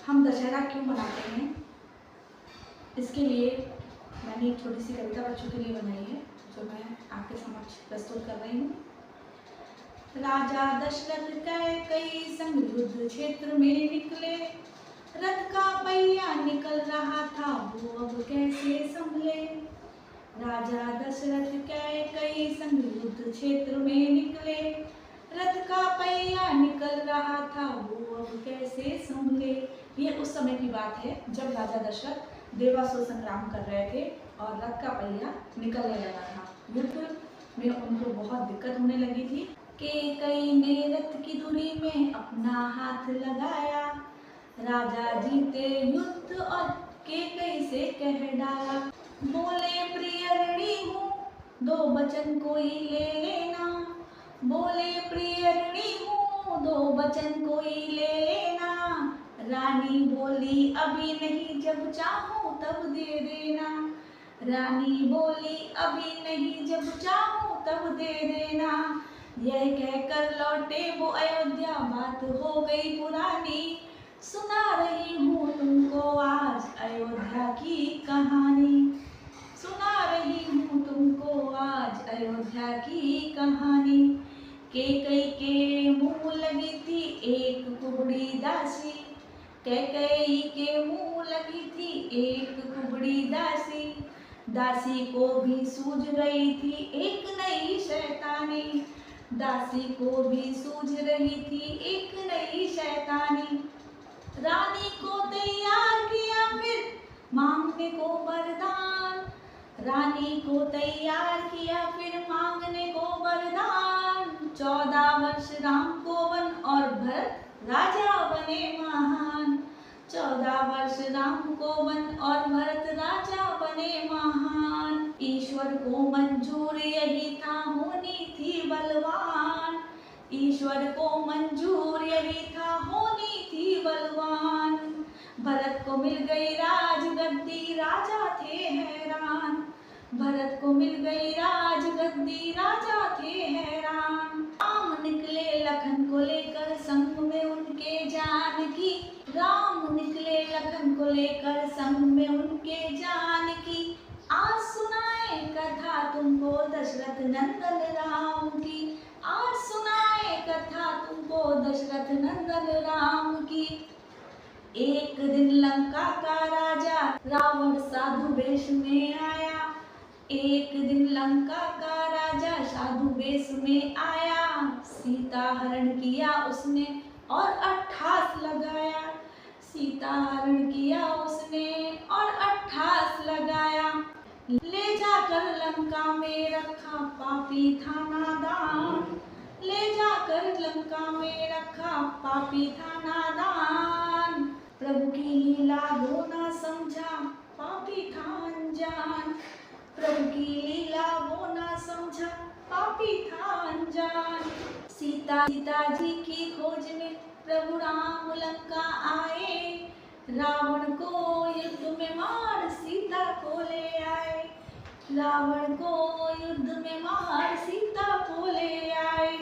हम दशहरा क्यों मनाते हैं, इसके लिए मैंने एक छोटी सी कविता बच्चों के लिए बनाई है जो मैं आपके समक्ष प्रस्तुत कर रही हूँ। राजा दशरथ कई संग युद्ध क्षेत्र में निकले, रथ का पहिया निकल रहा था वो अब कैसे संभले। राजा दशरथ कई संग युद्ध क्षेत्र में निकले, रथ का पहिया निकल रहा था वो अब कैसे संभले। ये उस समय की बात है जब राजा दशरथ देवासुर संग्राम कर रहे थे और रथ का पहिया निकलने लगा था। युद्ध में उनको बहुत दिक्कत होने लगी थी। कई ने रथ की धुरी में अपना हाथ लगाया, राजा जीते युद्ध और कई से कह डाला। बोले प्रिय ऋणी हूँ दो वचन कोई ले लेना, बोले प्रिय ऋणी हूँ दो वचन कोई ले लेना। रानी बोली अभी नहीं जब चाहूँ तब दे देना, रानी बोली अभी नहीं जब चाहूँ तब दे देना। यह कहकर लौटे वो अयोध्या, बात हो गई पुरानी, सुना रही हूँ तुमको आज अयोध्या की कहानी, सुना रही हूँ तुमको आज अयोध्या की कहानी। कई के मुँह लगी थी एक कुबड़ी दासी, कई के मुँह लगी थी एक कुबड़ी दासी। दासी को भी सूझ रही थी एक नई शैतानी, दासी को भी सूझ रही थी एक नई शैतानी। रानी को तैयार किया फिर मांगने को वरदान, रानी को तैयार किया फिर मांगने को वरदान। 14 वर्ष राम को वन और भरत राजा बने महान, 14 वर्ष राम को वन और भरत राजा बने महान। ईश्वर को मंजूर यही था होनी थी बलवान, ईश्वर को मंजूर यही था होनी थी बलवान। भरत को मिल गई राजगद्दी राजा थे हैरान, भरत को मिल गई राजगद्दी राजा थे हैरान। राम निकले लखन को लेकर संग में उनके जानकी, राम निकले लखन को लेकर संग में उनके जानकी। आज सुनाए कथा तुमको दशरथ नंदन राम की, आज सुनाए कथा तुमको दशरथ नंदन राम की। एक दिन लंका का राजा रावण साधु वेश में आया, एक दिन लंका का राजा साधु वेश में आया। सीता हरण किया उसने और 88 लगाया, सीता हरण किया उसने और 88 लगाया। ले जाकर लंका में रखा पापी था नादान, ले जाकर लंका में रखा पापी था नादान। प्रभु की लीला वो ना समझा पापी था अनजान, प्रभु की लीला वो ना समझा पापी था अनजान। सीता जी की खोज में प्रभु राम लंका आए, रावण को युद्ध में मार सीता को ले आए, रावण को युद्ध में मार सीता को ले आए।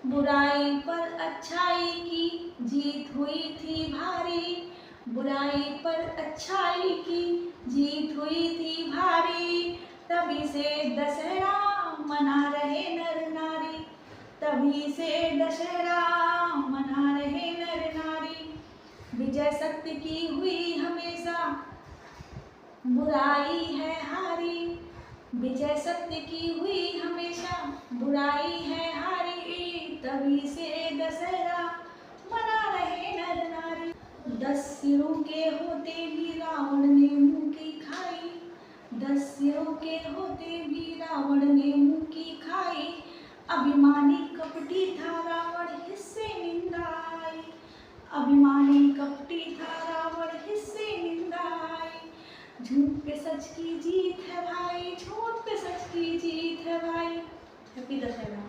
बुराई पर अच्छाई की जीत हुई थी भारी, बुराई पर अच्छाई की जीत हुई थी भारी। तभी से दशहरा मना रहे नर नारी, तभी से दशहरा मना रहे नर नारी। विजय सत्य की हुई हमेशा बुराई है हारी, विजय सत्य की हुई हमेशा बुराई है हारी। तभी से दशहरा मना रहे नर नारी। 10 सिरों के होते भी रावण ने मुंह की खाई, 10 सिरों के होते भी रावण ने मुंह की खाई। अभिमानी कपटी था रावण हिस्से निंदा आई, अभिमानी कपटी था रावण हिस्से निंदा आई। झूठ पे सच की जीत है भाई, झूठ पे सच की जीत है भाई। हैप्पी दशहरा।